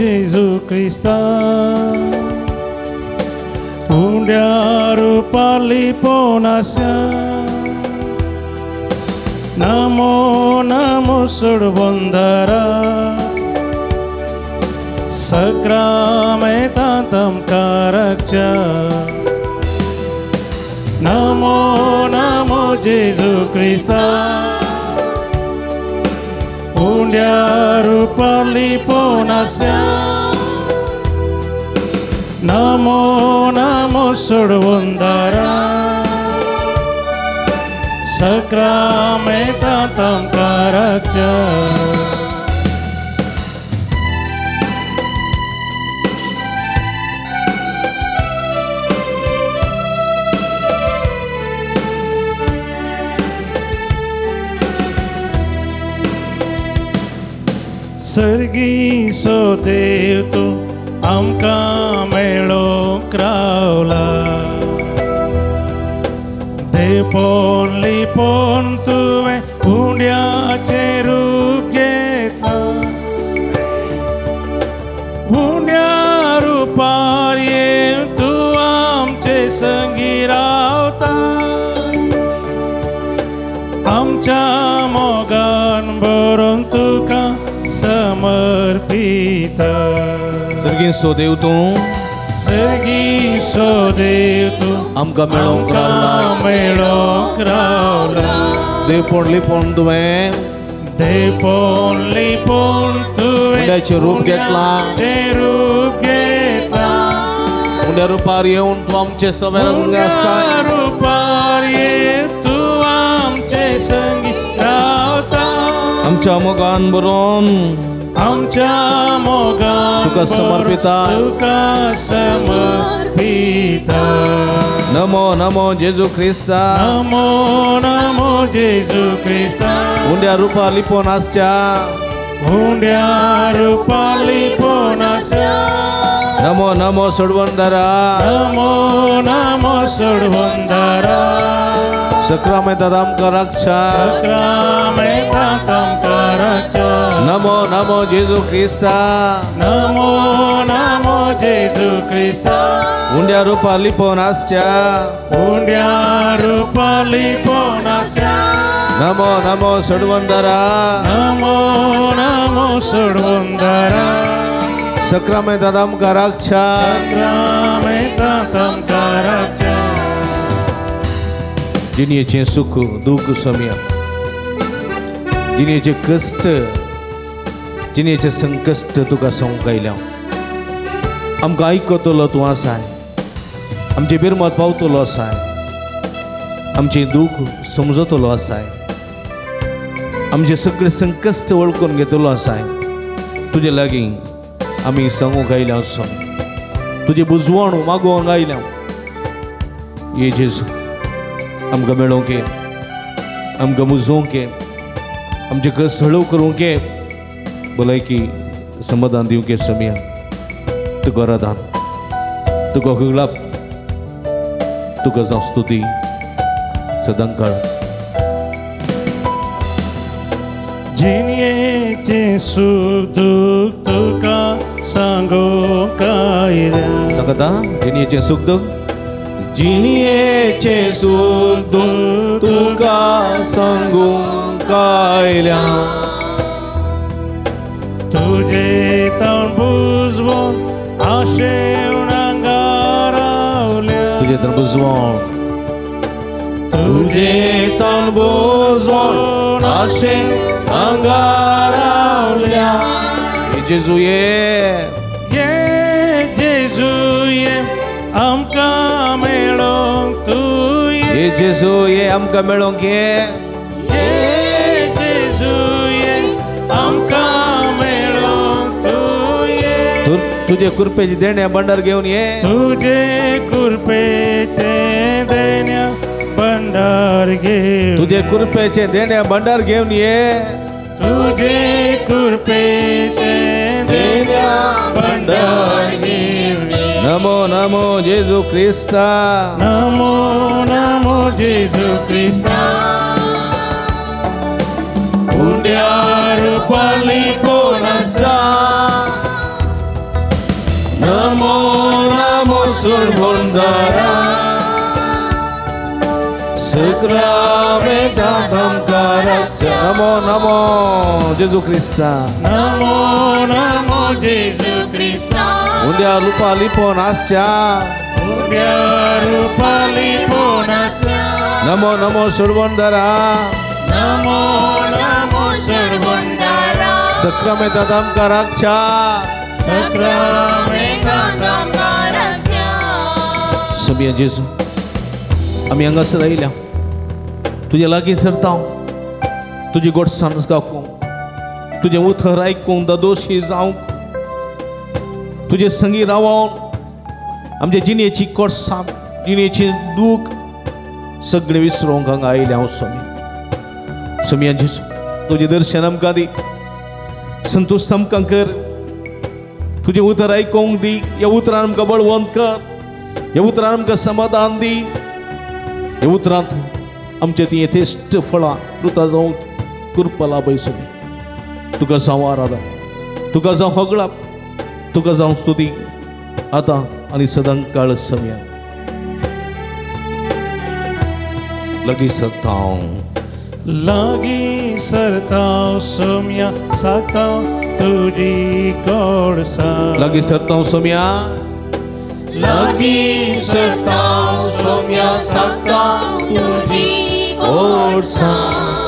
Gesù Cristo, Undia rupali ponasya, Namo Namo Surbundara, Sakramentam Karakcha, Namo Namo Gesù Cristo, Undia rupali ponasya, Namo Namo Surbundara, Sakramentam Karakcha. Sergi so Dev tu amka melo kraula, Depon lipon tuve undia cherup getla, undia ruparye tu amche sangirauta, amcha mogan borontuka समर्पिता. सर्गी सो देव तू आमका मेळो क्रावला देवपोण लिपोण तुवें उंड्याचे रूप घेतला उंड्या रुपार येवन तू आमचे सवे रंग आसता आमच्या मोगान बरोवन तुका समर्पिता नमो नमो जेजू ख्रिस्ता नमो नमो जेजू ख्रिस्ता उंड्या रूपा लिपोन आसच्या नमो नमो सोडवंदरा नमो नमो सोडवंदरा सक्रामेंतांत आमकां रक्षा नमो नमो जेजू ख्रिस्ता नमो नमो जेजू ख्रिस्ता उंड्या रूपा लिपोन आसच्या नमो नमो सोडवंदरा नमो नमो सोडवंदरा सक्रामेंतांत आमकां रक्षा जिणेचें सुख दूख सोम्या जिणेचे कश्ट जिणेचे संकश्ट तुका सांगयल्या आमकां आयकतलो तूं आसाय आमचे बिरमत पावतलो आसाय आमचे दूख समजतलो आसाय आमचे सगळे संकश्ट वळखून घेतलो आसाय तुजे लागीं आमी सांगूंक आयल्या आसा तुजे बुजवण मागोवंक आयल्या ये जेजू आमकां मेळोवंक घे आमकां मुजोवंक घे आमचे कश्ट हळव करूंक घे भलायकी समाधान दिवंक घे सम्या तुका राधान तुका हुगलाप तुका जावं स्तुती सदां काळ जिणेचे सुख दूख तुका सांगूंक आयल्या सांगता जिणेचें सुख दूख जिणेचे सुख दूख तुका सांगूंक आयल्या तुजे तण बुजवून आशेवणांगा रावल्या तुजे तण बुजवण तुजे तण बुजवण आशेवणांगा रावल्या जेजू ये जेजू ये आमकां मेळोंक तूं ये जेजू ये आमकां मेळोंक ये जेजू ये आमकां मेळोंक तूं ये तुझे कुरपेची देण्या भंडार घेवन ये तुझे कुरपेचे देण्या भंडार घे तुझे कुरपेचे देण्या भंडार घेवन ये तुझे कुरपेचे देण्या भंडार घेवन नमो नमो जेजू ख्रिस्ता नमो नमो जेजू ख्रिस्ता उंड्या रूपाली पोन आसता Namo Namo सुरबुंदरा Sakramenta Damkarakcha Namo Namo Yesus Krista Namo Namo Yesus Krista Undia lupa liponascha Undia rupa liponascha Namo Namo Surbandara Namo Namo Surbandara Sakramenta Damkarakcha Sakramenta Damkarakcha Semia Yesus आम्ही अंगास राहिल्या तुझ्या लागीं सरता तुझी गोडसाण गावूंक तुझे उथर आयकूंक दोशी जावंक तुझे संगी रावून आमच्या जिणेची कोडसाण जिणेची दूख सगळे विसरोवंक हांगा आयल्या हांव स्वामी जेसू तुझे दर्शन आमकां दी संतोष आमकां कर तुझे उतर आयकूंक दी ह्या उतरान आमकां बळवंत कर ह्या उतरान आमकां समाधान दी हे उतरांत आमचे ती यथेश्ट फळां कृता जावंक कृपा लाभय स्वामी तुका जावं आराधन तुका जावं हगळाप तुका जावं स्तुती आतां आनी सदां काळ समया लागीं सरता सोम्या साता तुजी गोडसाण लागीं सरता सोम्या लागीं सरता सोम्या साता तुजी गोडसाण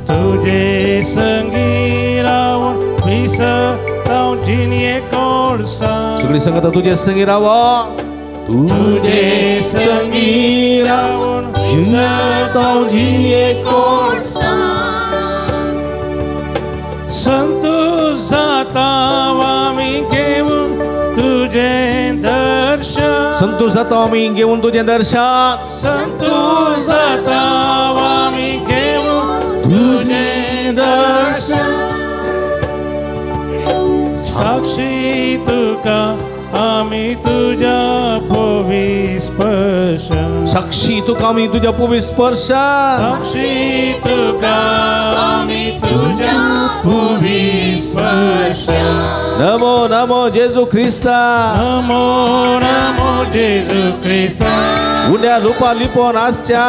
तुझे संगी रावून विसरतां जिणये गोडसाण सगळी संगत तुझे संगी रावा तुझे संगी रावून विसरतां जिणये गोडसाण संतोष जाता आमी घेवन तुझे दर्शन संतोष जाता आमी घेवन तुझे दर्शन संतोष जाता आमी घेवन तुझे दर्शन साक्षी तुका आमी तुझ्या भोवी स्पर्श साक्षी तुका आमी तुझ्या भोवी स्पर्श साक्षी तुका आमी तुझ्या भोवी स्पर्श नमो नमो जेजू ख्रिस्ता नमो नमो जेजू ख्रिस्ता उंड्या रूपा लिपोनासच्या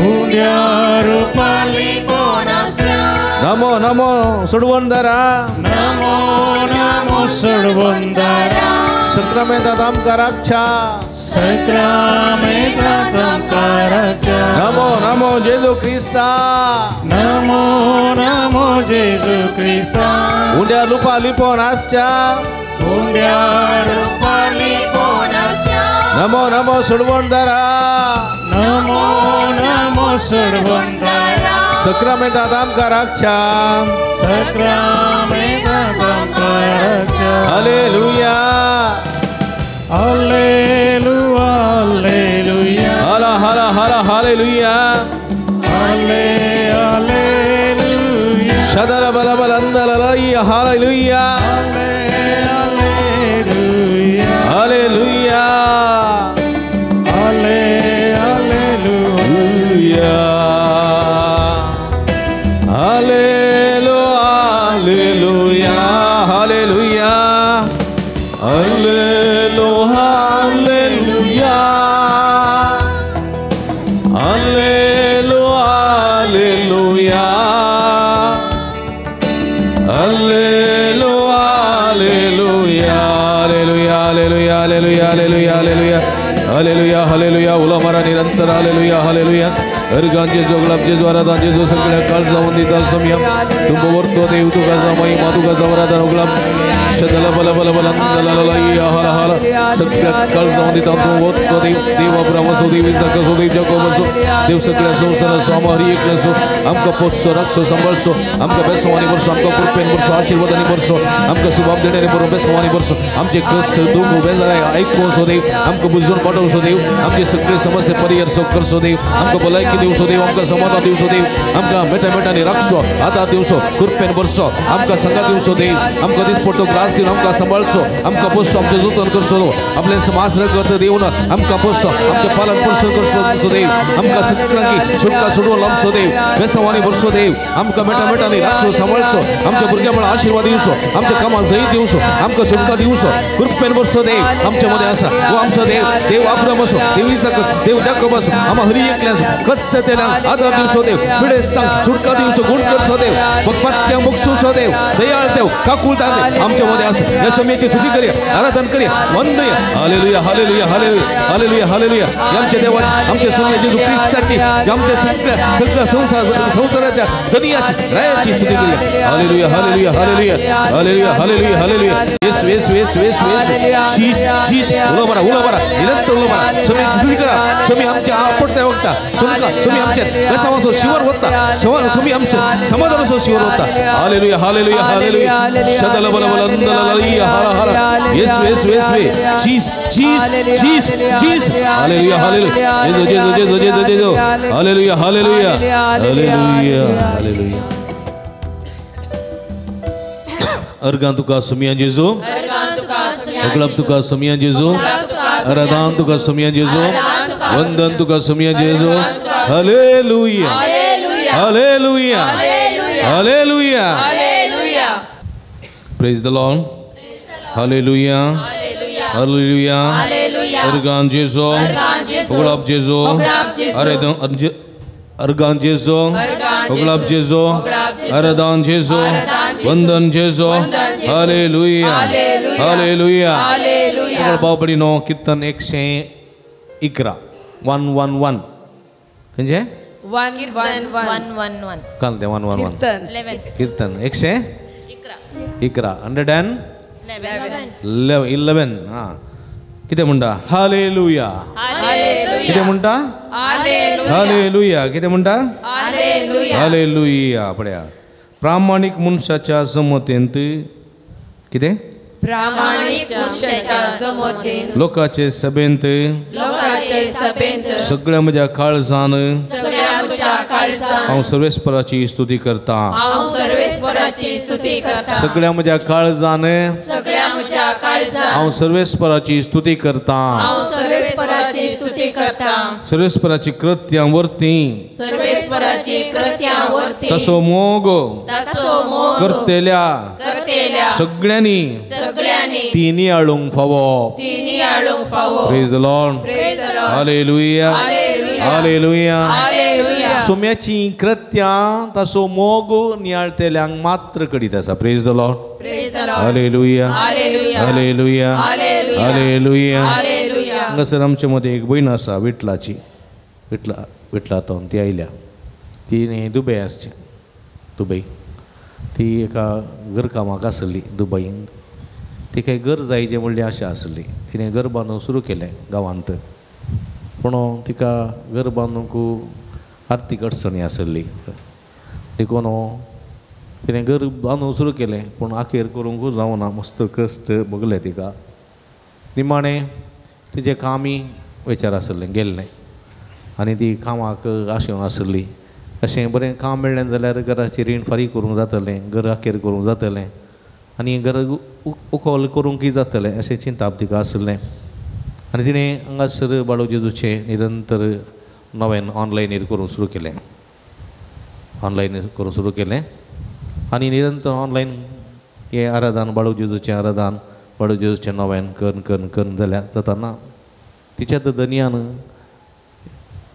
उंड्या रूपा लिपोनासच्या नमो नमो सुडवंदरा नमो नमो सुडवंदरा सक्रामेंता दामकाराच्या सक्रामेंता दामकाराच्या नमो नमो जेजू ख्रिस्ता नमो नमो जेजू ख्रिस्ता उंड्या रूपा लिपोनासच्या उंड्या रूपा लिपोनासच्या नमो नमो सुडवंदरा नमो नमो सुडवंदरा सक्रामेंता दामकाराच्या सक्रामेंता दामकाराच्या हालेलुया हालेलुया हालेलुया हाला हाला हाला हालेलुया हालेलुया शदल बल बलंदललाई हालेलुया हालेलुया हालेलुया हालेलुया हालेलुया हालेलुया हालेलुया हालेलुया हालेलुया हालेलुया हालेलुया उलामारा निरंतर हालेलुया हालेलुया अर्गांचे जोगलाबचे ज्वारादांचे जो सगळ्या काळ जाऊन दिता समयम तुम वर्तो देव तुका जमाई मातुका जवरादा उगलाब शदल बल बल बलंदललाई हाला हाला सगळ्या काळ जाऊन दिता तुम वर्तो देव देव अब्राहम सो देव इसहाक सो देव याकोब सो देव सगळ्या संसार स्वामारी एक सो आमका पोचसो रक्षो संभाळसो आमका बेसवानी वर्षो आमका कृपेन वर्षो आशीर्वादानी वर्षो आमका सुभाव देणारे बरो बेसवानी वर्षो आमचे कष्ट दुःख बेजाराय ऐकून सो देव आमका बुजून वाडवसो देव आमची सगळी समस्या परिहर करसो देव आमकां भलायकी दिवसो देव आमकां समाधान दिवसो देव आमकां मेटा मेटांनी राखसो आदार दिवसो कृपेन भरसो आमकां संगात दिवसो देव आमकां दिसपट्टो त्रास दिवन आमकां सांबाळचो आमकां पोसचो आमचें जतन करचो आपले समाज रगत दिवन आमकां पोसचो आमचें पालन पोषण करचो देव आमकां सगळ्यांकी सुटका सोडून लांबचो देव बेसवानी भरसो देव आमकां मेटा मेटांनी राखचो सांबाळचो आमच्या भुरग्यां म्हणून आशिर्वाद दिवचो आमच्या कामां जय दिवचो आमकां सुटका दिवचो कृपेन भरसो देव आमच्या मध्ये आसा वो आमचो देव देव अब्राम असो देव इसाक देव जाकोब असो आम्हा हरी एकल्यास कष्ट तेल्यांक आदार दिवचो देव पिडेस्तांक सुटका दिवचो गुण करचो देव पत्त्यांक मोक्षुचो देव दयाळ देव काकुळदार देव आमच्या मध्ये आसा ह्या समेची स्तुती करया आराधन करया वंदया हालेलुया हालेलुया हालेलुया हालेलुया हालेलुया आमच्या देवाची आमच्या सोन्या जेजू ख्रिस्ताची आमच्या सगळ्या संसाराच्या दुनियाची रायाची स्तुती करया हालेलुया हालेलुया हालेलुया हालेलुया हालेलुया हालेलुया येस येस येस येस येस चीज चीज उला बरा निरंतर उला बरा समेची स्तुती करा समी आमच्या आपटत्या वक्ता समी आमच्या बेसावासो शिवर होता समी आमचे समाधानासो शिवर होता हालेलुया हालेलुया हालेलुया शदल बल बल अंदललिया हरा हरा येस येस येस वे चीज चीज चीज चीज हालेलुया हालेलुया जेजो जेजो जेजो जेजो हालेलुया हालेलुया हालेलुया हालेलुया अर्गां तुका समिया जेजो अगलाब तुका समिया जेजो आराधन तुका समिया जेजो वंदन तुका समिया जेजो हालेलुया हालेलुया हालेलुया प्रेज द लॉर्ड हालेलुया हालेलुया अर्गां जेजो अगलाब जेजो आराधन अर्गान जेजो अगलाब जेजो आराधन जेजो वंदन जेजो हालेलुया हालेलुया बावबडीनो कीर्तन 111 111 म्हणजे 111 काल ते 111 कीर्तन 111 हा किती म्हणता हालेलुया किती म्हणता हालेलुया किती म्हणता हालेलुया पड्या प्रामाणिक मनशाच्या समतेंत किती प्रामाणिक मनशाच्या समतेंत लोकांचे सभेंत सगळ्या म्हज्या काळजान हांव सर्वेस्पराची स्तुती करता सगळ्या म्हज्या काळजान हांव सर्वेस्पराची स्तुती करता सर्वेस्पराची कृत्यां वर्ती तसो मोग करतेल्या सगळ्यांनी तिनी आळूंक फावो प्रेज द लॉर्ड हालेलुया हालेलुया सोम्याची कृत्यां तसो मोग नियाळतेल्यांक मात्र करीत आसा प्रेज द लॉर्ड हालेलुया हालेलुया हालेलुया हांगासर आमच्या मदीं एक भयण आसा विठ्ठलाची विठ्ठलांतून ती आयल्या ती दुबय आसची दुबय ती एका घरकामाक आसली दुबईन ती काही घर जायचे म्हणली आशा आसली तिणें घर बांदूंक सुरू केलें गांवांत पूण तिका घर बांदूंक आर्थीक अडचणी आसली देखून तिणें घर बांदूंक सुरू केलें पूण आखेर करूंकूच जावना मस्त कश्ट भोगले तिका निमाणें तिजें कामी विचार आसलें गेल्लें आनी ती कामाक आशेवन आसली अशें बरें काम मेळ्ळें जाल्यार घराची रीण फारीक करूंक जातलें घर आखेर करूंक जातलें आनी घर उखल करूंकय जातलें अशें चिंताप तिका आसलें आनी तिणें हांगासर बाळू जेजूचें निरंतर नवें ऑनलायनीर करूंक सुरू केलें ऑनलायन करूंक सुरू केलें आनी निरंतर ऑनलायन हें आराधन बाळू जेजूचें आराधन बाळू जेजूचें नवें करून जाल्यार जाताना तिच्या दनयान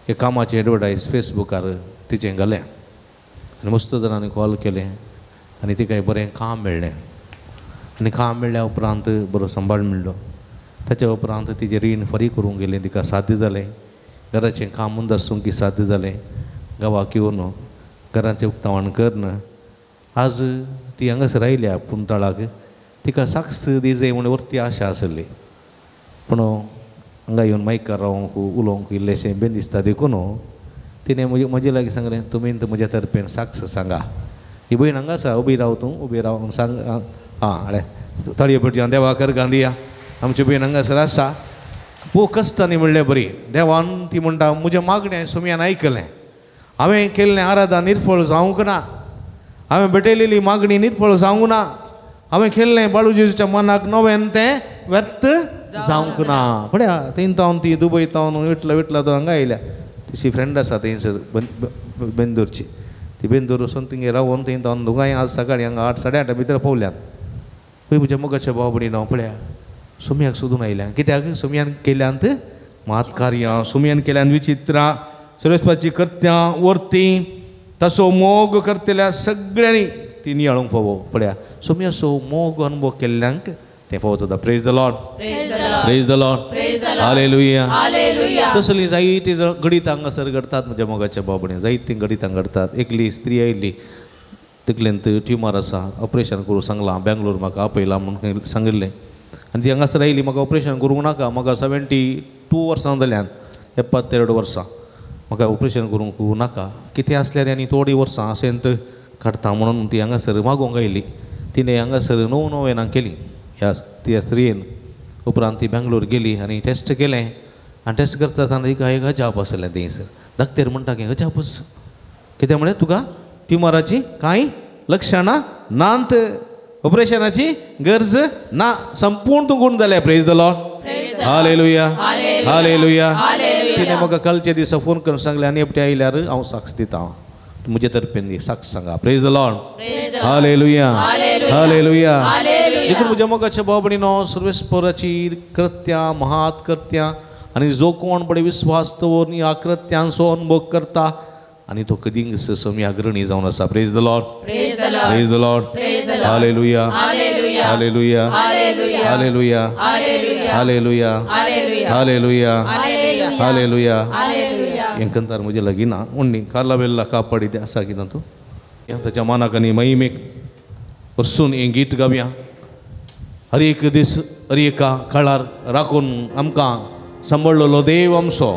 हे कामाचें एडवर्टायज फेसबुकार तिचें घालें आनी मस्त जाणांनी कॉल केलें आनी तिका बरें काम मेळ्ळें आनी काम मेळ्ळ्या उपरांत बरो सांबाळ मेळ्ळो ताच्या उपरांत तिजें रीण फारीक करूंक गेलें तिका साध्य जालें घराचें काम मुंदर सुंकी साध्य जालें गांवाक येवन घराचें उक्तावण करन आज ती हांगासर आयल्या पुंताळाक तिका साक्ष दिजय म्हण व्हरती आशा आसली पूण हांगा येवन मायकार रावंक उलोवंक इल्लेशें बेन दिसता देखून तिणें म्हजे लागीं सांगलें तुमी म्हज्या तर्फेन साक्ष सांगा ही भयण हांगा आसा उबी राव तूं उबी राव सांग आं हाडे थळये भटजी देवाकर गांधिया आमची भयण हांगासर आसा पो कष्ट आनी म्हणलें बरी देवान ती म्हणटा म्हजें मागणें सुमयान आयकलें हांवें केल्लें आराधना निर्फळ जावंक ना हांवें भेटयलेली मागणी निर्फळ जावंक ना हांवें केल्लें बाळू जेजूच्या मनाक नवें तें व्यर्थ जावंक ना पळया थंयतावन ती दुबयतावन विटला तो हांगा आयल्या तिची फ्रेंड आसा थंयसर बेंदूरची ती बेंदूर वचून थिंगा रावून थंयतावन दोगांय आज सकाळी हांगा 8-8:30 भितर पावल्यात पळय म्हज्या मोगाच्या भाव भयणीनो पळया सुमयाक सोदून आयल्या कित्याक सुमयान केल्यांत मातकार्यां सुमयान केल्यांत विचित्रां सर्वेस्पाची कर्त्यां वर्ती तसो मोग करतल्या सगळ्यांनी ती नियाळूंक फावो पळया सुमया असो मोग अनुभव केल्ल्यांक ते फावो जाता praise the lord praise the Lord hallelujah तसली जायती गणित हांगासर घडतात म्हज्या मोगाच्या बाबडे जायती गणितां घडतात एकली स्त्री आयिल्ली तकलेंत ट्युमर आसा ऑपरेशन करूं सांगलां बेंगलोर म्हाका आपयलां म्हणून सांगिल्लें आनी ती हांगासर आयली म्हाका ऑपरेशन करूंक नाका म्हाका 72 वर्सां जाल्यान 73 वर्सां म्हाका ऑपरेशन करूंक नाका कितें आसल्यार आनी थोडीं वर्सां अशेंत काडटा म्हणून ती हांगासर मागोवंक आयली तिणें हांगासर 9 नोवेनां केली त्या स्त्रीन उपरांत ती बेंगलोर गेली आनी टेस्ट केलें आनी टेस्ट करता आसतना तिका एक अजाप आसलें थंयसर दाक्तेर म्हणटा की अजापच कितें म्हळें तुका ट्युमराची कांय लक्षणां नात ऑपरेशनाची गरज ना संपूर्ण तूं गुण जालें प्रेज द लॉर्ड हालेलुया हालेलुया तिणें म्हाका कालच्या दिसा फोन करून सांगलें आनी एकटे आयल्यार हांव साक्ष दितां म्हजे तर्फेन साक्ष सांगा प्रेज द लॉर्ड हालेलुया हालेलुया देखून म्हज्या मोगाच्या भाव भयणीनो सर्वेस्पराची कृत्यां महात कृत्यां आनी जो कोण बडे विस्वास दवरून ह्या कृत्यांचो अनुभव करता आनी तो कदींच समी अग्रणी जावन आसा praise the lord praise the Lord हालेलुया हालेलुया हालेलुया हालेलुया हालेलुया हालेलुया हेंकंतार म्हजे लागीं ना उन्नी काला बेल्ला कापाडी ते आसा कितें तूं ताच्या मानाक आनी महिमेक वरसून हें गीत गावया हर एक दीस हर एका काळार राखून आमकां सांबाळलेलो देव आमचो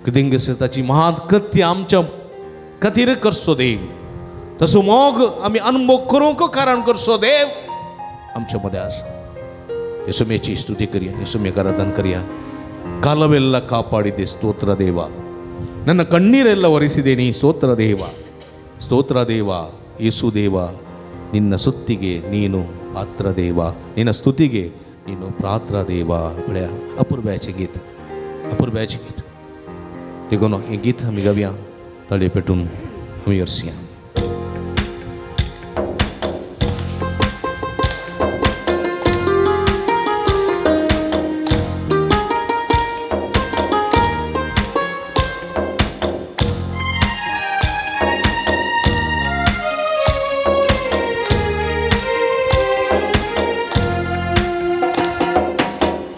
कदींग ताची महान कृत्य आमच्या खातीर करचो देव तसो मोग आमी अनुभव करूंक कारण करचो देव आमच्या मदें आसा येसुमेची स्तुती करया येसुमेक आराधन करया ಕಾಲವೆಲ್ಲ ಕಾಪಾಡಿದೆ ಸ್ತೋತ್ರ ದೇವ ನನ್ನ ಕಣ್ಣೀರೆಲ್ಲ ಒರೆಸಿದೆ ನೀ ಸ್ತೋತ್ರ ದೇವ ಸ್ತೋತ್ರ ದೇವ ಯೇಸು ದೇವ ನಿನ್ನ ಸ್ತುತಿಗೆ ನೀನು ಪಾತ್ರ ದೇವ ನಿನ್ನ ಸ್ತುತಿಗೆ ನೀನು ಪಾತ್ರ देवा बड्या अपूर्वाचें गीत देखून हें गीत आमी गावया तळे पेटून आमी हरसया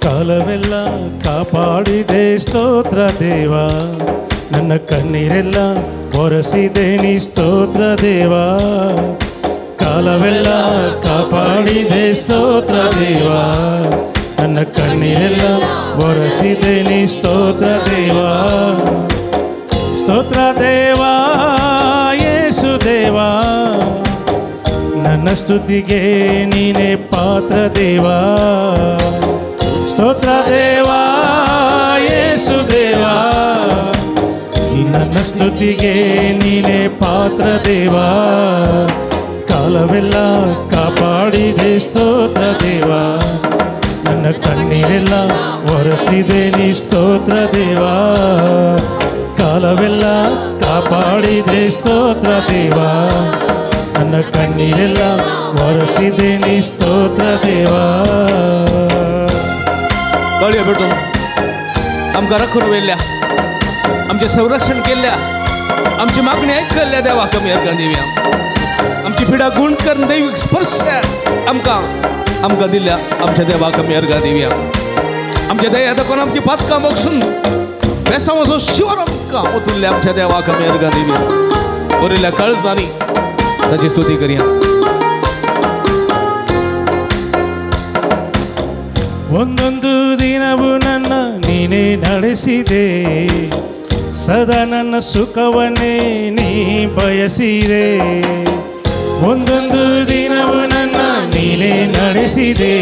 ಕಾಲವೆಲ್ಲ ಕಾಪಾಡಿದೆ ಸ್ತೋತ್ರ ದೇವ ನನ್ನ ಕಣ್ಣೀರೆಲ್ಲ ಒರೆಸಿದೆ ನೀ ಸ್ತೋತ್ರ ದೇವ ಕಾಲವೆಲ್ಲ ಕಾಪಾಡಿದೆ ಸ್ತೋತ್ರ ದೇವ ನನ್ನ ಕಣ್ಣೀರೆಲ್ಲ ಒರೆಸಿದೆ ನೀ ಸ್ತೋತ್ರ ದೇವ ಸ್ತೋತ್ರ ದೇವ ಯೇಸು ದೇವ ನನ್ನ ಸ್ತುತಿಗೆ ನೀನೇ ಪಾತ್ರ ದೇವ ಸ್ತೋತ್ರ ದೇವ ಯೇಸು ದೇವ ನನ್ನ ಸ್ತುತಿಗೆ ನೀನೇ ಪಾತ್ರ ದೇವ ಕಾಲವೆಲ್ಲ ಕಾಪಾಡಿದೆ ಸ್ತೋತ್ರ ದೇವ ನನ್ನ ಕಣ್ಣೀರೆಲ್ಲ ಒರೆಸಿದೆ ನೀ ಸ್ತೋತ್ರ ದೇವ ಕಾಲವೆಲ್ಲ ಕಾಪಾಡಿದೆ ಸ್ತೋತ್ರ ದೇವ ನನ್ನ ಕಣ್ಣೀರೆಲ್ಲ ಒರೆಸಿದೆ ನೀ ಸ್ತೋತ್ರ ದೇವ तळये भेटून आमकां राखून व्हेल्ल्या आमचें संरक्षण केल्ल्या आमची मागणी आयकल्ल्या देवाक आमी अर्घ दिवया आमची पिडा गुण करून दैवीक स्पर्श आमकां दिल्या आमच्या देवाक आमी अर्घ दिवया आमच्या दया दाखोवन आमची पातकां मोगसून बेसांवाचो शिवर आमकां ओतुल्ल्या आमच्या देवाक आमी अर्घ दिवया बरयल्ल्या काळजांनी ताची स्तुती करया ಒಂದೊಂದು ದಿನವೂ ನನ್ನ ನೀನೇ ನಡೆಸಿದೆ ಸದಾ ನನ್ನ ಸುಖವನ್ನೇ ನೀ ಬಯಸಿದೆ ಒಂದೊಂದು ದಿನವೂ ನನ್ನ ನೀನೇ ನಡೆಸಿದೆ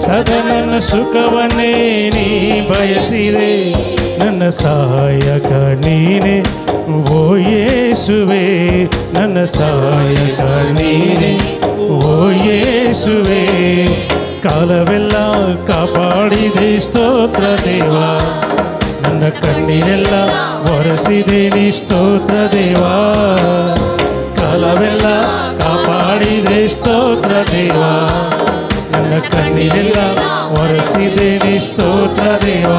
ಸದಾ ನನ್ನ ಸುಖವನ್ನೇ ನೀ ಬಯಸಿದೆ ನನ್ನ ಸಹಾಯಕ ನೀನೆ ಓ ಯೇಸುವೆ ನನ್ನ ಸಹಾಯಕ ನೀನೆ ಓ ಯೇಸುವೆ ಕಾಲವೆಲ್ಲ ಕಾಪಾಡಿದೆ ಸ್ತೋತ್ರ ದೇವ ನನ್ನ ಕಣ್ಣೀರೆಲ್ಲ ಒರೆಸಿದೆ ನೀ ಸ್ತೋತ್ರ ದೇವ ಕಾಲವೆಲ್ಲ ಕಾಪಾಡಿದೆ ಸ್ತೋತ್ರ ದೇವ ನನ್ನ ಕಣ್ಣೀರೆಲ್ಲ ಒರೆಸಿದೆ ನೀ ಸ್ತೋತ್ರ ದೇವ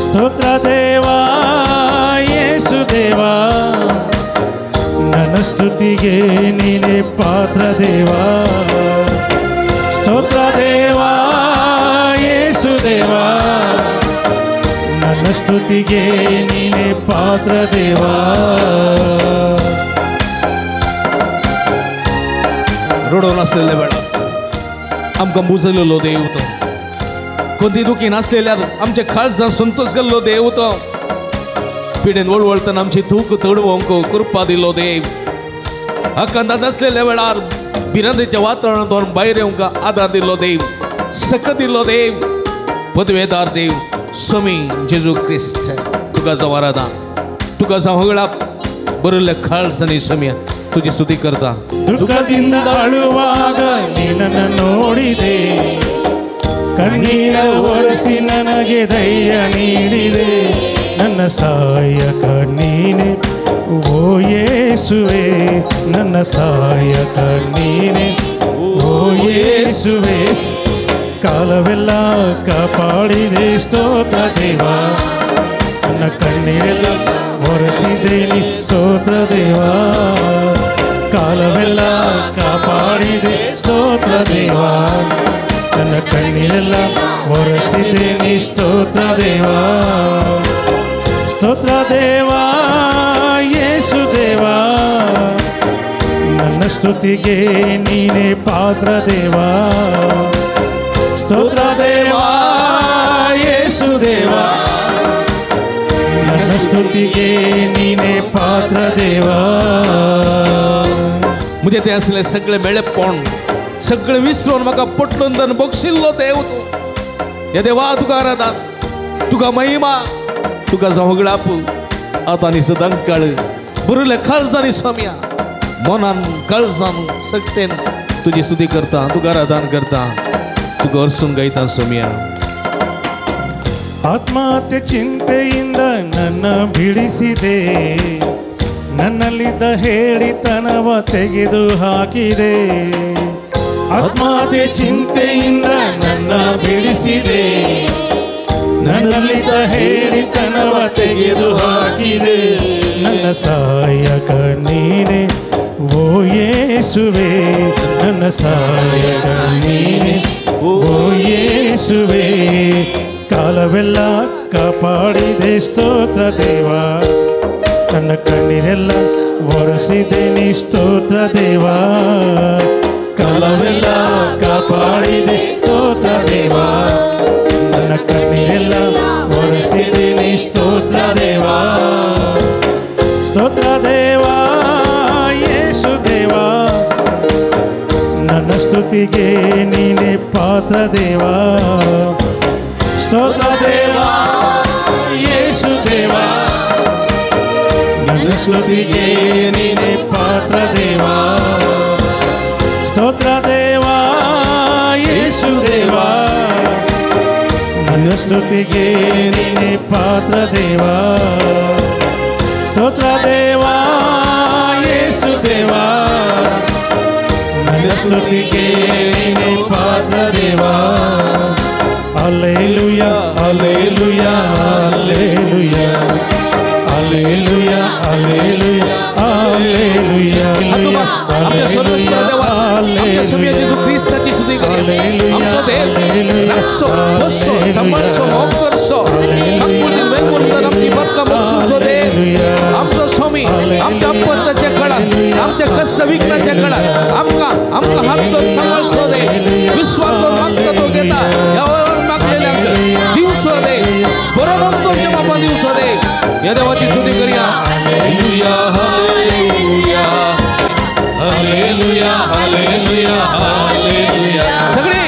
ಸ್ತೋತ್ರ ದೇವ ಯೇಸು ದೇವ ನನ್ನ ಸ್ತುತಿಗೆ ನೀನೆ ಪಾತ್ರ ದೇವ ಸ್ತೋತ್ರ ದೇವ ಯೇಸು ದೇವ ನನ್ನ ಸ್ತುತಿಗೆ ನೀನೆ ಪಾತ್ರ ದೇವ रडो नसलेले वेळा आमकां बुजलेलो देव तो कोणती दुखी नासलेल्यार आमचे खालसा संतोष गेल्लो देव तो पिडेन वळवळतना आमची दूख तडवंक कृपा दिलो देव आकांत नसलेल्या वेळार भिरांतेच्या वातावरणांतून भायर येवंक आदार दिलो देव सख दिलो देव पदवेदार देव स्वामी जेजू क्रिस्त तुका जावं आराधना तुका जावं हगळा बरले खालसानी स्वामी तुझी ಸ್ತುತಿ करता ದುಃಖದಿಂದ ಅಳುವಾಗ ನಿನ್ನನ್ನು ನೋಡಿದೆ ಕಣ್ಣೀರ ಒರೆಸಿ ನನಗೆ ಧೈರ್ಯ ನೀಡಿದೆ ನನ್ನ ಸಹಾಯಕ ನೀನೆ ಓ ಯೇಸುವೆ ನನ್ನ ಸಹಾಯಕ ನೀನೆ ಓ ಯೇಸುವೆ ಕಾಲವೆಲ್ಲ ಕಾಪಾಡಿದೆ ಸ್ತೋತ್ರ ದೇವ ನನ್ನ ಕಣ್ಣೀರೆಲ್ಲ ಒರೆಸಿದೆ ನೀ ಸ್ತೋತ್ರ ದೇವ ಕಾಲವೆಲ್ಲ ಕಾಪಾಡಿದೆ ಸ್ತೋತ್ರ ದೇವ ನನ್ನ ಕಣ್ಣೀರೆಲ್ಲ ಒರೆಸಿದೆ ನೀ ಸ್ತೋತ್ರ ದೇವ ಸ್ತೋತ್ರ ದೇವ ಯೇಸು ದೇವ ನನ್ನ ಸ್ತುತಿಗೆ ನೀನೆ ಪಾತ್ರ ದೇವ ಸ್ತೋತ್ರ ದೇವ ಯೇಸು ದೇವ ನನ್ನ ಸ್ತುತಿಗೆ ನೀನೆ ಪಾತ್ರ ದೇವ मुझे ते असले सगळे मेळेपण सगळे विसरून म्हाका पटलून दन बक्षिल्लो देव तूं हे देवा तुका आराधना तुका महिमा तुका जावगळाप आतां आनी सदांच काळ बरले काळजांनी स्वाम्या मनान काळजान सक्तेन तुजी स्तुती करता तुका आराधना करता तुका हरसून गायता स्वाम्या ಆತ್ಮಹತ್ಯೆ ಚಿಂತೆಯಿಂದ ನನ್ನ ಬಿಡಿಸಿದೆ ನನ್ನಲ್ಲಿದ್ದ ಹೇಳಿತನವ ತೆಗೆದು ಹಾಕಿದೆ ಆತ್ಮಹತ್ಯೆ ಚಿಂತೆಯಿಂದ ನನ್ನ ಬಿಡಿಸಿದೆ ನನ್ನಲ್ಲಿದ್ದ ಹೇಳಿತನವ ತೆಗೆದು ಹಾಕಿದೆ ನನ್ನ ಸಹಾಯಕ ನೀನೆ ಓ ಯೇಸುವೆ ನನ್ನ ಸಹಾಯಕ ನೀನೆ ಓ ಯೇಸುವೆ ಕಾಲವೆಲ್ಲ ಕಾಪಾಡಿದೆ ಸ್ತೋತ್ರ ದೇವ ನನ್ನ ಕಣ್ಣೀರೆಲ್ಲ ಒರೆಸಿದೆ ನೀ ಸ್ತೋತ್ರ ದೇವ ಕಾಲವೆಲ್ಲ ಕಾಪಾಡಿದೆ ಸ್ತೋತ್ರ ದೇವ ನನ್ನ ಕಣ್ಣೀರೆಲ್ಲ ಒರೆಸಿದೆ ನೀ ಸ್ತೋತ್ರ ದೇವ ಸ್ತೋತ್ರ ದೇವ ಯೇಸು ದೇವ ನನ್ನ ಸ್ತುತಿಗೆ ನೀನೆ ಪಾತ್ರ ದೇವ ಸ್ತೋತ್ರ ದೇವ ಯೇಸು ದೇವ ನನ್ನ ಸ್ತುತಿಗೆ ನೀನೆ ಪಾತ್ರ ದೇವ ಸ್ತೋತ್ರ ದೇವ ಯೇಸು ದೇವ ನನ್ನ ಸ್ತುತಿಗೆ ನೀನೆ ಪಾತ್ರ ದೇವ ಸ್ತೋತ್ರ ದೇವ ಯೇಸು ದೇವ ನನ್ನ ಸ್ತುತಿಗೆ ನೀನೆ ಪಾತ್ರ ದೇವ Alleluia, alleluia, alleluia, alleluia, alleluia, alleluia. आमच्या सर्वस्व देवाची आमच्या समया जेजू ख्रिस्ताची स्तुती करूया आमचो देव राखसो बसो सांभाळसो मोग करसो काकुलीन वेंगुलकर आमची बदका मोक्षुचो देव आमचो स्वामी आमच्या आपत्ताच्या काळात आमच्या कष्ट विघ्नाच्या काळात आमका हात धरून सांभाळसो देव विश्वास करून मागता तो घेता मागलेल्यांक दिवसो दे बरो तुमच्या बापा दिवसो दे या देवाची स्तुती करूया हालेलुया हालेलुया हालेलुया हालेलुया हालेलुया सगळे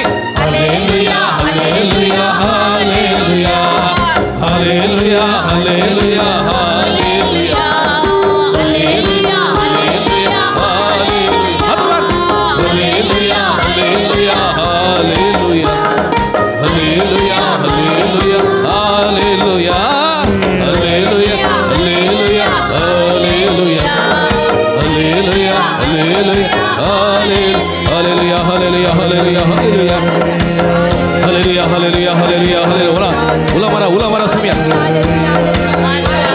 हालेलुया हालेलुया हालेलुया हालेलुया हालेलुया उला मारा सोमिया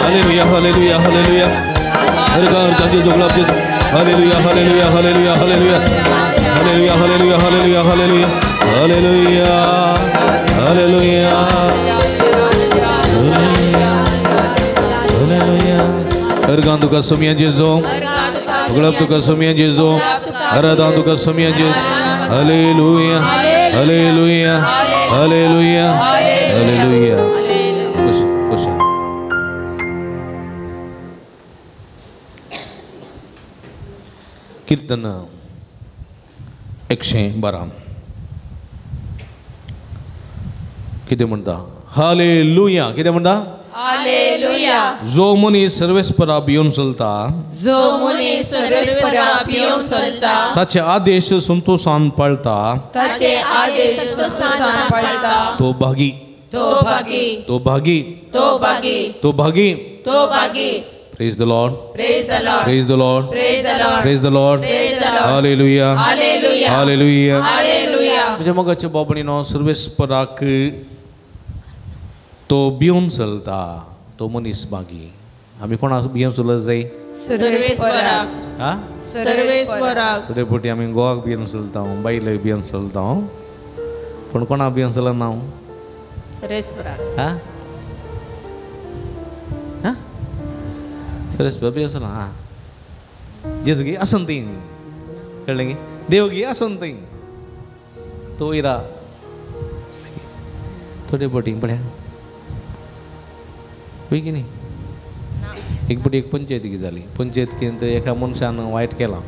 हालेलुया हालेलुया हालेलुया हर गांधी जुगलाब जी हालेलुया हालेलुया हालेलुया हालेलुया हालेलुया हालेलुया हालेलुया हालेलुया हालेलुया हालेलुया हालेलुया हर गांधी का सोमिया जीसो जुगलाब का सोमिया जीसो हर गांधी का सोमिया जीस हालेलुया हालेलुया हालेलुया हालेलुया खुश कीर्तन 112 किती म्हणता हालेलुया किती म्हणता हालेलुया जो मुनी सर्वेस्परा भिवून चलता जो मुनी सर्वेस्परा भिवून चलता ताचे आदेश संतोषान पाळता ताचे आदेश संतोषान पाळता तो भागी तो भागी तो भागी तो भागी तो भागी तो भागी Praise the Lord. Praise the Lord. Praise the Lord. Praise the Lord. Praise the Lord. Praise the Lord. Hallelujah. Hallelujah. Hallelujah. Hallelujah. म्हणजे मगाचे बाबणीनो सर्वेस्पराक तो भिवून चलता तो मनीस भागी आम्ही कोणा भिवून चलत जाय सर्वेस्पराक हा सर्वेस्पराक थोडे पोटी आम्ही गोवाक भिवून चलता बाईला भिवून चलता पण कोणा भिवून चलना हांव सर्वेस्पराक हा हा सरस बाबी असं ना जेजू गी असं ती कळलं गे देव गी असं ती तो इरा थोडे पोटी बड्या होय की नाही एक पोटी एक पंचायत की झाली पंचायत केंद्र एका मनशानं वाईट केला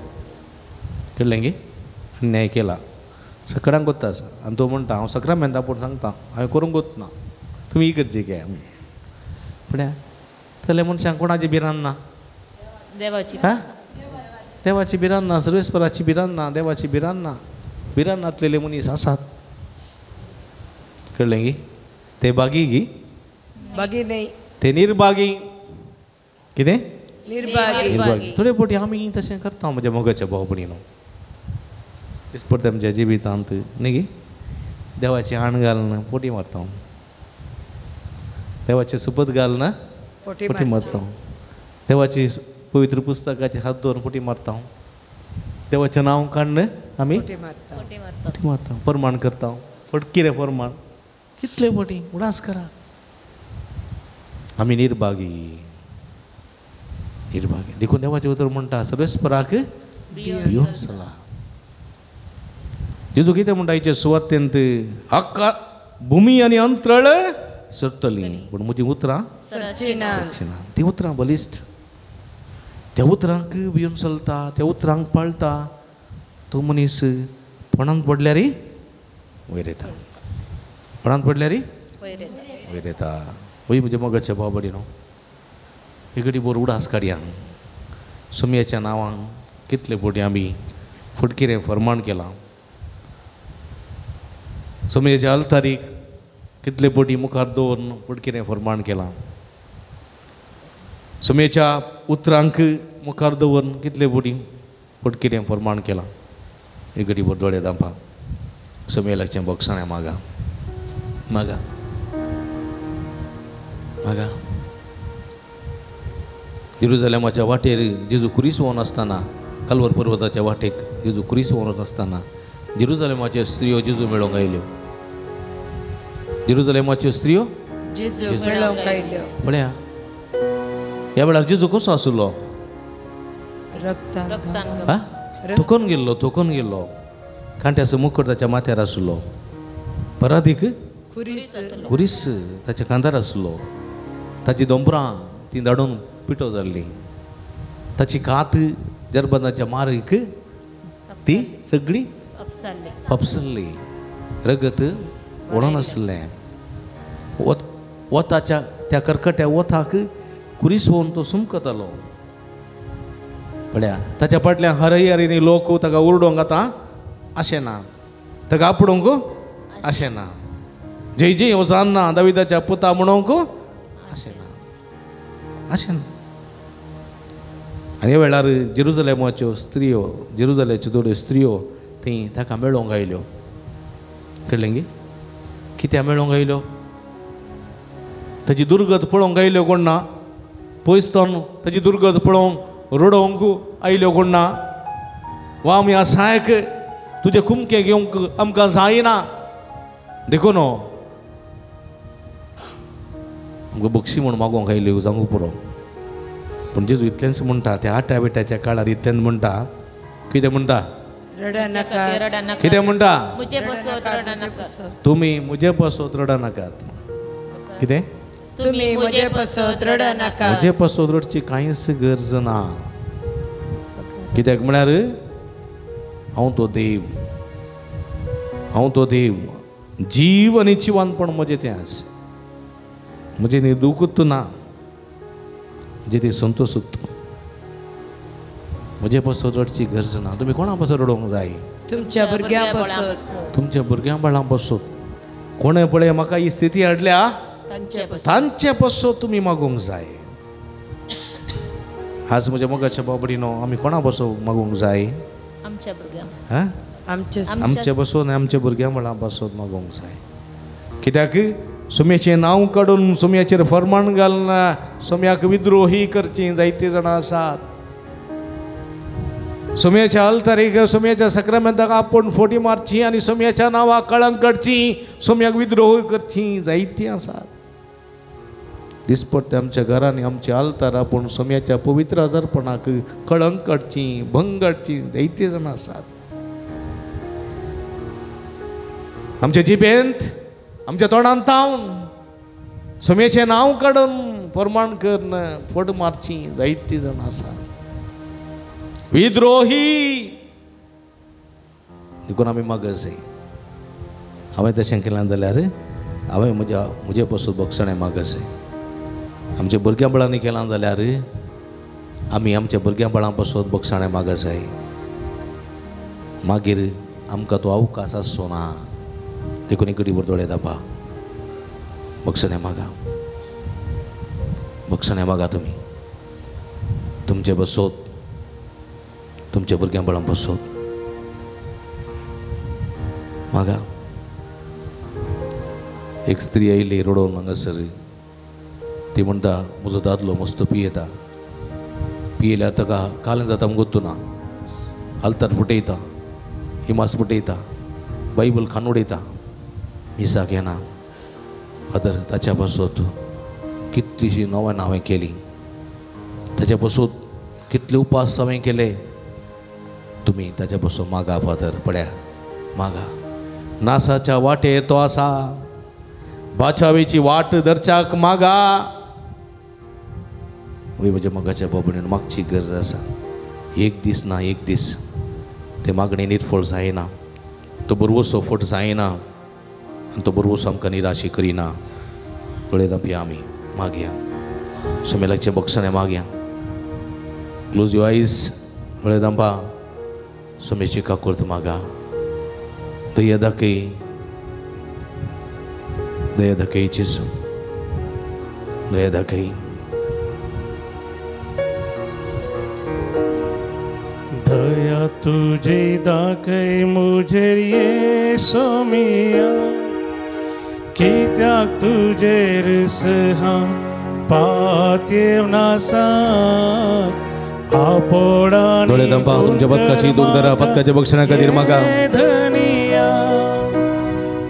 कळलं गे अन्याय केला सगळ्यांक गोत्ता असं आणि तो म्हणटा हांव सक्रामेंता पूण सांगता हांवें करूंक गोतना तुमी इगर्जे घ्या पड्या तले मनशांक कोणाची भिरांत ना देवाची हा देवाची भिरांत ना सर्वेस्पराची भिरांत ना देवाची भिरांत ना भिरांत नातलेले मनीस आसात कळलें गी ते बागी गी बागी नाही ते निर्बागी कितें निर्भागी थोडे पोटी आमी तशें करता म्हज्या मोगाच्या भाव भयणीनो दिसपडटा आमच्या जिवितांत न्ही गे देवाची आण घालना पोटी मारता देवाचे सुपत घालना पोटी मारता देवाची पवित्र पुस्तकाचे हात दवरून पोटी मारता देवाचें नांव काडून आमी पोटी मारता परमाण करता फटकी रे परमाण कितले पोटी उडास करा आमी निर्भागी निर्भागी देखून देवाचें उतर म्हणटा सर्वेस्पराक भिवून चला जेजू कितें म्हणटा हेचे सुवातेंत आख्खा भुमी आनी अंतराळ सरतली पूण म्हजीं उतरां सरचिना तीं उतरां बलिश्ट त्या उतरांक भिवून चलता त्या उतरांक पाळता तो मनीस पणान पडल्यार वयर येता पणान पडल्यार वयर येता वय म्हजे मोगाच्या भाव भयणीनो एक घडी बोर उडास काडया सुमयाच्या नांवान कितले पोटी आमी फटकिरें फरमाण केलां सुमयाच्या अल्तारीक कितले पोटी मुखार दवरून फटकिरें फरमाण केलां सुमयेच्या उतरांक मुखार दवरून कितले पोटी फटकिरें फरमाण केलां एक घडी बोर दोळे दांपा सुमयेलाचें बोगसाणें मागा मागा मागा जेरुसलेमाच्या वाटेर जेजू कुरीस वोन आसतना कल्वर पर्वताच्या वाटेक जेजू कुरीस वोन आसतना जेरुसलेमाच्यो स्त्रियो जेजू मेळोंक आयल्यो जेरुसलेमाच्यो स्त्रियो जेजू मेळोंक आयल्यो पळया ह्या वेळार जेजू कसो आसलो रक्तान थोकून गेल्लो कांट्याचो मुकुट ताच्या माथ्यार आसलो परादीक खुरीस ताच्या कांदार आसलो ताची दोंबरां ती धाडून पिठो जाल्ली ताची कात जरबनाच्या मारीक ती सगळी पपसल्ली रगत ओडून आसलें वताच्या त्या कर्कट्या वताक कुरीस होवन तो सुमकतालो पळया ताच्या फाटल्यान हरयरीनी लोक ताका उरडोंक आतां आशेना ताका आपडोंक आशेना जय जय होसान्ना दाविदाच्या पुता म्हणोंक आशेना आनी ह्या वेळार जेरुसलेमाच्यो स्त्रियो जेरुसलेमाच्यो थोड्यो स्त्रियो थंय ताका मेळोंक आयल्यो कळलें कित्या मेळोंक आयलो ताची दुर्गत पळोवंक आयल्यो कोण ना पयसतोन ताची दुर्गत पळोवंक रडोवंक आयल्यो कोण ना वा आमी आसायक तुजें कुमकें घेवंक आमकां जायना देखून न्हू आमकां बक्षी म्हूण मागोवंक आयल्यो जावंक पुरो पूण जेजू इतलेंच म्हणटा त्या आट्या बेट्याच्या काळार इतलेंच म्हणटा कितें म्हणटा कितें म्हणटा तुमी मुजे पासत रडा नाकात कितें तुम्ही मुझे पसत रड नाका मुजे पासत रडची कांयच गरज ना कित्याक म्हळ्यार हांव तो देव जीव आनी जिवानपण म्हजें तें आस म्हजें निर्दुकूच ना म्हणजे ती संतोषूत म्हजे पासत रडची गरज ना तुमी कोणा पासत रडोवंक जाय तुमच्या भुरग्यां पसत तुमच्या भुरग्यां बाळां पासत कोणें पळय म्हाका ही स्थिती हाडल्या तांचे पासत तुमी मागोवंक जाय आज म्हज्या मोगाच्या बाबडीनो आमी कोणा पासत मागोवंक जाय आमच्या भुरग्यां आमच्या बसून आमच्या भुरग्यां बाळां पासत मागोवंक जाय कित्याक सुम्याचें नांव काडून सुम्याचेर फर्माण घालना सुम्याक विद्रोही करचीं जायते जाणां आसात सुम्याच्या अल्तारीक सुम्याच्या सक्रामेंताक आपूण फोटी मारची आनी सुम्याच्या नांवाक कळंक काडची सुम्याक विद्रोह करची जायतीं आसात दिसपट्टे आमच्या घरांनी आमच्या आल्तार आपूण सुम्याच्या पवित्र आजारपणाक कळंक काडची भंग काडची जायते जाणां आसात आमच्या जिबेंत आमच्या तोंडांत तावन सुम्याचें नांव काडून फर्माण करून फोट मारची जायतीं जाणां आसात विद्रोही देखून आमी मागत जाय हांवें तशें केलें जाल्यार हांवें म्हजे पासून बक्षणें मागत जाय आमच्या भुरग्यां बाळांनी केलां जाल्यार आमी आमच्या भुरग्यां बाळां पासून बक्षणें मागत जाय मागीर आमकां तो अवकाश आसचो ना देखून इकडी दोळे दापा बक्षणें मागा तुमी तुमचे बसोत तुमच्या भुरग्यां बाळां बसोत मागा एक स्त्री आयली रडोवन हांगासर ती म्हणटा म्हजो दादलो मस्त पियेता पियेल्यार ताका कालें जाता गोत्तू ना आल्तार फुटयता हिमास फुटयता बायबल खान उडयता मिसाक येना फादर ताच्या पासत कितलीशीं नवां हांवें केलीं ताच्या पासून कितले उपास हांवें केले तुमी ताच्या पासून मागा फादर पड्या मागा नासाच्या वाटेर तो आसा बाचावेची वाट धरच्याक मागा वय म्हज्या मोगाच्या बाबडीन मागची गरज आसा एक दीस ना एक दीस ते मागणी निर्फळ जायना तो बरवसो फट जायना आनी तो बरवसो आमकां निराशी करिना दोळे दापया आमी मागया सुमेलाचे बक्षणें मागया क्लोज युअर आयज दोळे दांपा सुमेची काकुर्त मागा दया दाखय जेजू दया दाखय दया तुझे दाखय मुझे येसू मिया कित्याक तुजेर हांव पातयेव नासा आपोडानी दोळे दांपा तुमच्या पदकाची दोगदारा पदकाच्या बक्षणा खातीर मागा धनिया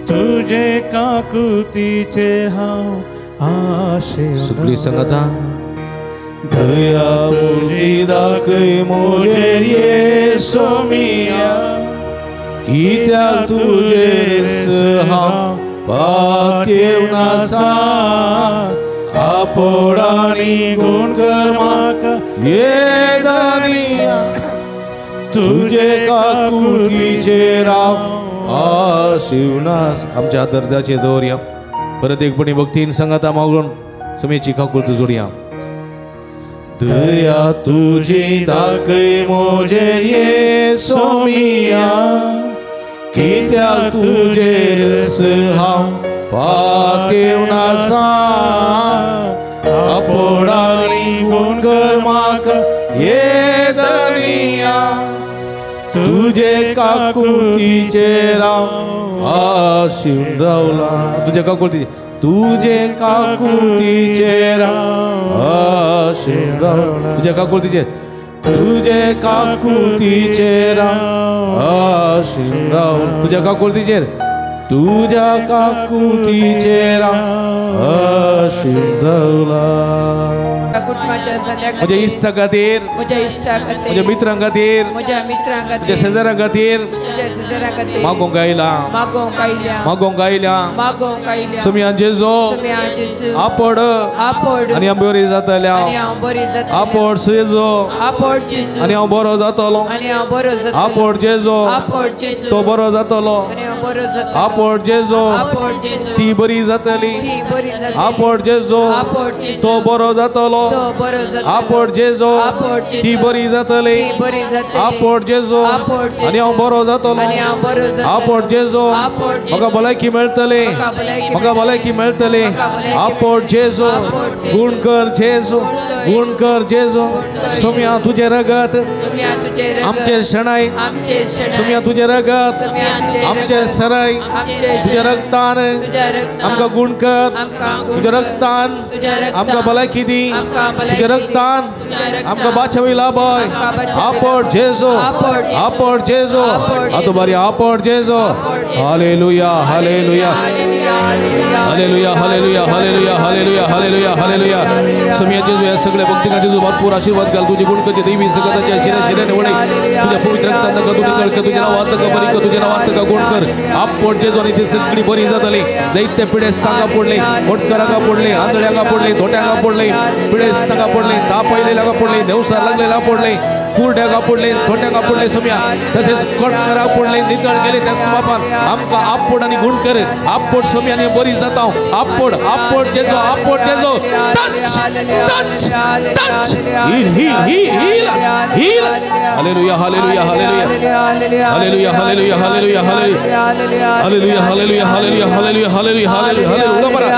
तुझे काकुतीचेर हांव आशेव सगळी संगता दया तुझी दाखय मुझेर येसू मिया कित्याक तुजेर हांव पातयेव नासा आपोडानी गुण कर म्हाका ये धनिया तुजे काकुतीचेर हांव आशिवनास आमच्या दर्द्याचे दवरया परत एक पणी भक्तीन संगता मागून समेची काकुर्त जोडया दया तुझी दाखय मुझेर येसू मिया कित्याक तुजेर हांव पातयेव नासा आपोडानी गुण कर म्हाका ये धनिया तुजे काकुतीचेर हांव आशीर्वावला तुझ्या काकुळतीचे तुझे काकुळतीचे राव आशीर्वावला तुझ्या काकुळतीचे तुझे काकुळतीचे राव आशीर्वावला तुझ्या काकुळतीचे तुझ्या काकुळतीचे राव आशीर्वावला म्हज्या इश्टा खातीर म्हज्या मित्रां खातीर म्हज्या शेजाऱ्यां खातीर मागोंक आयल्या समियान जेजो आपड आनी हांव बरी जातल्या आपड सेजो आनी हांव बरो जातलो आपड जेजो तो बरो जातलो आपड जेजो ती बरी जातली आपड जेजो तो बरो जातलो आपड जेजो ती बरी जातली आपड जेजो आनी हांव बरो जातलो आपड जेजो म्हाका भलायकी मेळटली म्हाका भलायकी मेळटली आपड जेजो गुणकर जेजो गुणकर जेजो सोम्या तुजे रगत आमचेर शणाय सोम्या तुजे रगत आमचेर सराय तुज्या रगतान आमकां गुणकर तुज्या रगतान आमकां भलायकी दी तुज्या रगतान आमकां बाछावी लाभय आपड जेजो आपड जेजो आतो बरी आपड जेजो हालेलुया हालेलुया हालेलुया हालेलुया हालेलुया हालेलुया हालेलुया हालेलुया समिया जेजू या सगळ्या भक्तींना जेजू भरपूर आशीर्वाद घाल तुझी गुणकचे देवी सगळ्याच्या शिऱ्याने वडे तुझ्या पवित्र रक्तांत का तुझे तळक तुझ्या नावांत का बरी कर तुझ्या नावांत का गुणकर आपड जेजू आणि ती सगळी बरी जातली जायते पिडेस तांगा पडले मोटकरांगा पडले आंधळ्यांगा पडले धोट्यांगा पडले पिडेस तांगा पडले ताप आयलेल्यागा पडले नेवसार लागलेला पडले कुरड्यागा पडले धोट्यांगा पडले सोम्या तसेच कटकरा पडले नितळ गेले त्या बापान आमकां आपड आणि गुणकर आपड सोम्याने बरी जाता आपड आपड जेजो touch touch touch heal heal heal heal हालेलुया हालेलुया हालेलुया हालेलुया हालेलुया हालेलुया हालेलुया हालेलुया हालेलुया हालेलुया हालेलुया हालेलुया हालेलुया उला मारा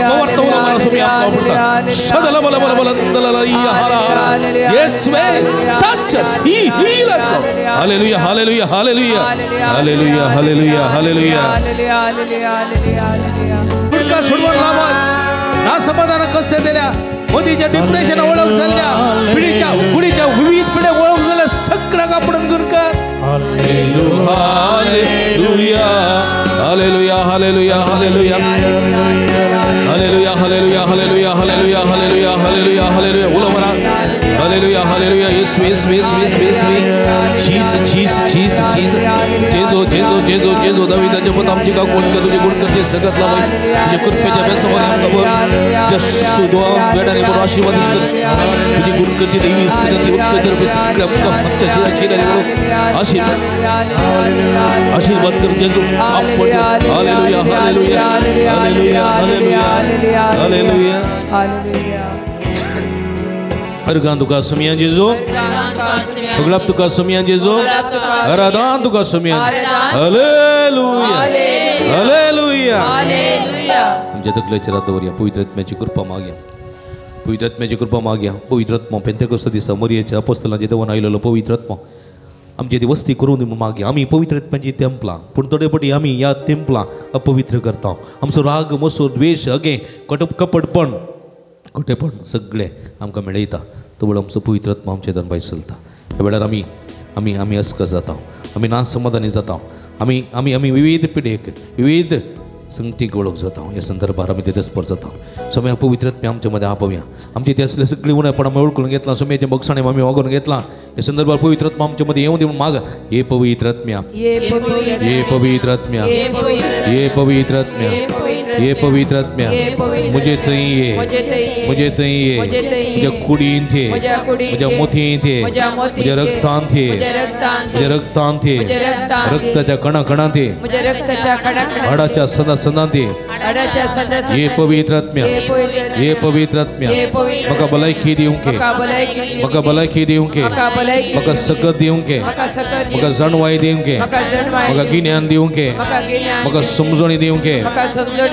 मवर्त उला मारा सोम्या आपडता शदला बला बला बला दला या हरा येसवे touch us he heal us hallelujah हालेलुया हालेलुया हालेलुया हालेलुया हालेलुया गुडका सुडवर लावा ना समाधान कष्ट दिल्या मोदीच्या डिप्रेशन ओळख झाल्या पिढीच्या गुडीच्या विविध पिढ्या ओळख झाल्या सगळ्या कापडून गुणकर हालेलुया हालेलुया हालेलुया हालेलुया हालेलुया हालेलुया हालेलुया हालेलुया हालेलुया हालेलुया हालेलुया बोला मला हालेलुया हालेलुया येशू येशू येशू येशू येशू जीसस जीसस जीसस जीसस जेजो जेजो जेजो जेजो दाविदाचे पद आमची का कोण तुझे गुण करते सगळ्यात लावाय तुझे कृपेच्या बेसावर आमका बर यशू दुआ बेडाने बर आशीर्वाद कर तुझे गुण करते देवी सगळ्यात उत्कर्ष पे सगळ्या आमच्या शिराने बर आशीर्वाद कर जेजो आपड हालेलुया हालेलुया हालेलुया हालेलुया हालेलुया हालेलुया अर्गान तुका सोमिया जेजो पगलाप तुका सोमिया जेजो आराधन तुका सोमिया हालेलुया हालेलुया आमच्या तकलेचेर हात दवरया पवित्र आत्म्याची कृपा मागया पवित्र आत्म्याची कृपा मागया पवित्र आत्मा पेंतेकोस्त दिसा मरियेच्या अपोस्तलांचे देवान आयलेलो पवित्र आत्मा आमची ती वस्ती करून मागया आमी पवित्र आत्म्याची तेंपलां पूण थोडेपटी आमी ह्या तेंपलां अपवित्र करता आमचो राग मसो द्वेश अगे कपटपण खोटेपण सगळे आमकां मेळयता तो वेळ आमचो पवित्र आत्मा आमचे दनबाय चलता ह्या वेळार आमी आमी आमी अस्क जाता आमी नासमाधानी जाता आमी आमी आमी विविध पिढेक विविध संगतीक वळख जाता ह्या संदर्भार आमी तेदस्पर जाता सोम्या पवित्र आत्म्या आमच्या मदें आपवया आमची ती असले सगळी उणेपण आमी ओळखून घेतला सोम्याचे बक्षाणे आमी वागोवन घेतला ह्या संदर्भार पवित्र आत्मा आमच्या मदें येवं दिवन माग हे पवित्र आत्म्या हे पवित्र आत्म्या हे पवित्र आत्म्या हे पवित्र आत्म्या मुझे थंय ये मुझे थंय ये म्हज्या कुडीन थे म्हज्या मोथीन थे म्हज्या रक्तान थे म्हज्या रक्तान थे रक्ताच्या कणा कणान थे हाडाच्या सदा सदां थे हे पवित्र आत्म्या हे पवित्र आत्म्या म्हाका भलायकी दिवंक म्हाका भलायकी दिवंक म्हाका सकत दिवंक म्हाका जाणवाय दिवंक म्हाका गिन्यान दिवंक म्हाका समजणी दिवंक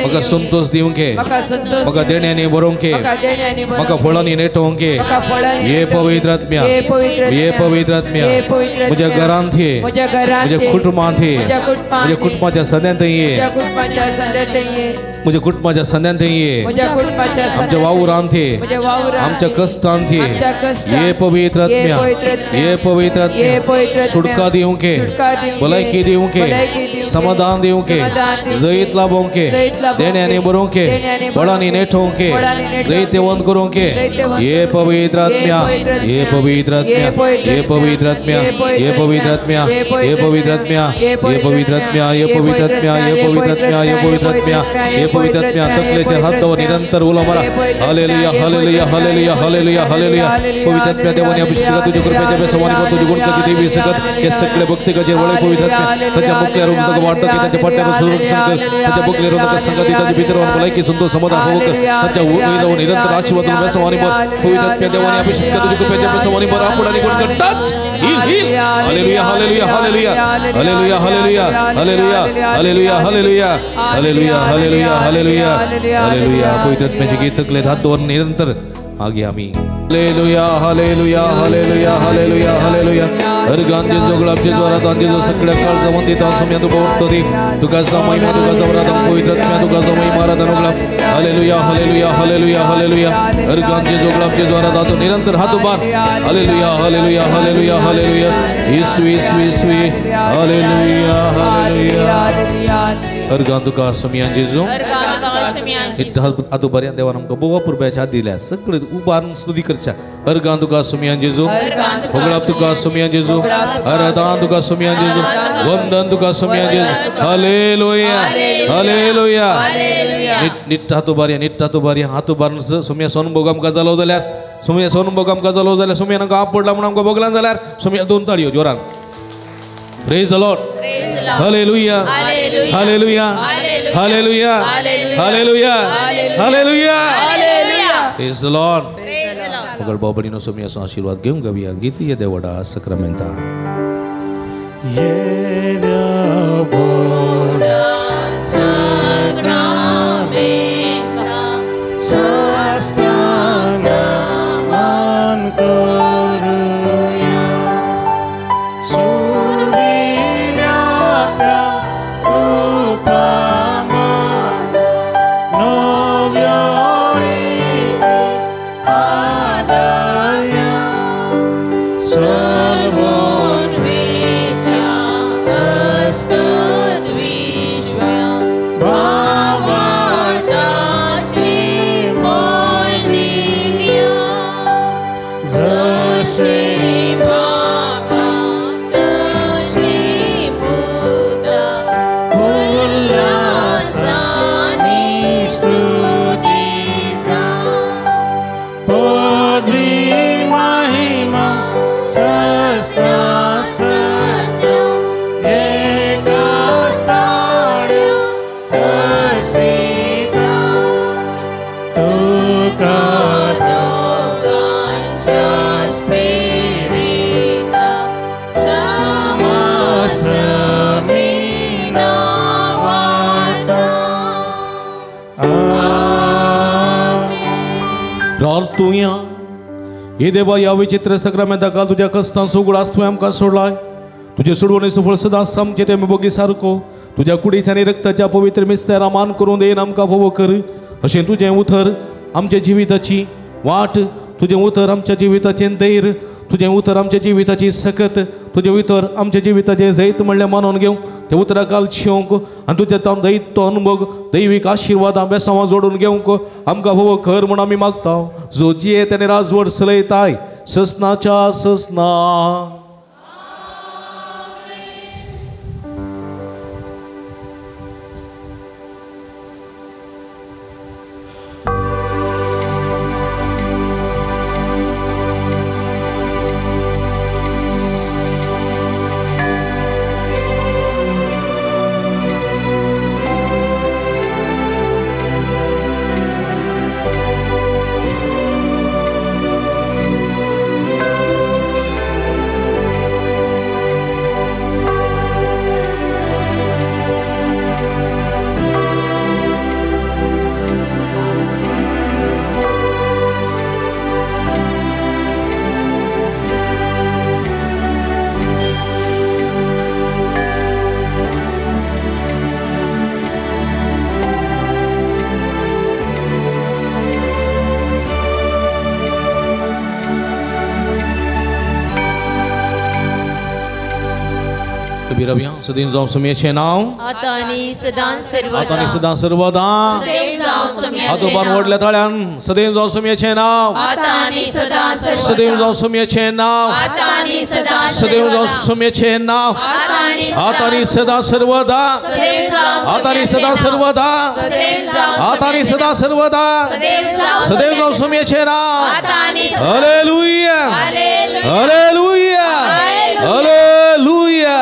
म्हाका संतोष दिवंके म्हाका संतोष म्हाका देण्याने भरोवंके म्हाका देण्याने म्हाका फळांनी नेटोवंके म्हाका फळांनी ये पवित्र आत्म्या ये पवित्र आत्म्या ये पवित्र आत्म्या ये पवित्र आत्म्या म्हज्या घरांत ये म्हज्या घरांत म्हज्या ये कुटुंबांत ये म्हज्या कुटुंबांत म्हज्या ये कुटुंबाच्या सद्यांत ये म्हज्या कुटुंबाच्या संदेत ये म्हज्या कुटुंबाच्या सद्यांत ये म्हज्या कुटुंबाच्या आमच्या वावरांत ये म्हज्या वावरांत आमच्या कष्टांत ये आमच्या कष्टांत ये पवित्र आत्म्या ये पवित्र ये पवित्र आत्म्या आत्म्या सुटका दिवंके सुटका दिवंके भलायकी दिवंके भलायकी दिवंके समाधान दिवंके समाधान दिवंके जैत लाभोंके जैत लाभोंके देण्याने भरोवंके देण्याने फळांनी नेटोवंके फळांनी नेटोवंके जैतेवंत करूंके जैतेवंत ये पवित्र आत्म्या ये पवित्र आत्म्या ये पवित्र आत्म्या ये पवित्र आत्म्या ये पवित्र आत्म्या ये पवित्र आत्म्या ये पवित्र आत्म्या ये पवित्र आत्म्या ये पवित्र आत्म्या ये पवित्र आत्म्या तकलेचे हातावर निरंतर उलो मारा हालेलुया हालेलुया हालेलुया हालेलुया हालेलुया पवित्र आत्म्या देवाने अभिषेक तुझ्या कृपेच्या बेसवानी पर तुझी गुणकाची देवी सकत हे सगळे भक्तिकाचे वळे पवित्र आत्म्या त्याच्या मुक्ल्यावर उंदक वाढतं की त्याच्या पाट्यावर सुरक्षण कर त्याच्या बुकले रोधक संगती त्याच्या भीतरवर भलायकी सुंदर समाधान होऊ कर त्याच्या उईरावर निरंतर आशीर्वाद बेसवानी पर पवित्र आत्म्या देवाने अभिषेक तुझ्या कृपेच्या बेसवानी पर आपण आणि गुण कर टच हील हील हालेलुया हालेलुया हालेलुया हालेलुया हालेलुया हालेलुया हालेलुया हालेलुया हालेलुया हालेलुया हालेलुया हालेलुया पवित्र आत्म्याचे गीत तकले हात दोन निरंतर आगे आम्ही हालेलुया हालेलुया हालेलुया हालेलुया हालेलुया हर गांजे जोगळाचे जोरात गांजे जो सगळ्या काळ जमून देता समया तू पवतरी तुका समय मा तुका जवरात पवित्र आत्म्या तुका समय मारा दनुगला हालेलुया हालेलुया हालेलुया हालेलुया हर गांजे जोगळाचे जोरात आतो निरंतर हात उभार हालेलुया हालेलुया हालेलुया हालेलुया यीशु यीशु यीशु हालेलुया हालेलुया हर गां तुका समया जेजू आतो बऱ्या देवान आमकां बोवा पुरब्याच्या हात दिल्या सगळे उबारून स्तुती करच्या हर गां तुका समया जेजू होगळाप तुका समया जेजू आराधना तुका समया जेजू वंदन तुका समया जेजू हालेलुया हालेलुया निट्ट हातो बऱ्या हातो बारून समया सोन भोग आमकां जालो जाल्यार समया सोन भोग आमकां जालो जाल्यार समया आमकां आपडला म्हणून आमकां भोगलां जाल्यार समया दोन ताळयो जोरान Praise the Lord. Hallelujah. Hallelujah. Hallelujah. Hallelujah. Hallelujah. Praise the Lord. अगर बाबड़ीनो समया से आशीर्वाद घेऊन गावया गीत ये देवड़ा सक्रामेंता ये देवड़ा सक्रामेंता सस्ताना मान करूया प्रार्थुया हे देवा या विचित्र सक्रामेंता काल तुझ्या कष्टांत उगडास तुवें आमकां सोडलाय तुझे सोडवणी सफळ सदां सामचे ते बोगी सारको तुझ्या कुडीच्या आणि रक्ताच्या पवित्र मिस्त्यारा मान करून देन आमकां फोव कर अशें तुझें उतर आमच्या जिविताची वाट तुझें उतर आमच्या जिविताचें धैर्य तुझें उतर आमच्या जिविताची सकत तुझें उतर आमच्या जिविताचें जैत म्हणल्यार मानून घेवं ते उतरा काल शिवंक आनी तुझे तावन दैत्य अनुभव दैवीक आशिर्वाद बेसांवां जोडून घेवंक आमकां फोव कर म्हूण आमी मागता जो जिये तेणे राजवट चलयताय ससनाच्या ससना उभी राहूया. सदैव जाऊन सुमियाचे नाव, आता आणि सदां सर्वदा आता आणि सदा सर्वदा. सदैव जाऊन सुमियाचे हात उभारून नाव. ओढल्या थाळ्यान. सदैव जाऊन सुमियाचे नाव, आता आणि सदा सदैव जाऊन सुमियाचे नाव, आता आणि सदा सदैव जाऊन सुमियाचे नाव. आता आणि आता आणि सदा सर्वदा, सदैव जाऊन आता आणि सदा सर्वदा, सदैव जाऊन आता आणि सदा सर्वदा. सदैव जाऊन सुमियाचे नाव. आता आणि हालेलुया, हालेलुया. हालेलुया, हालेलुया.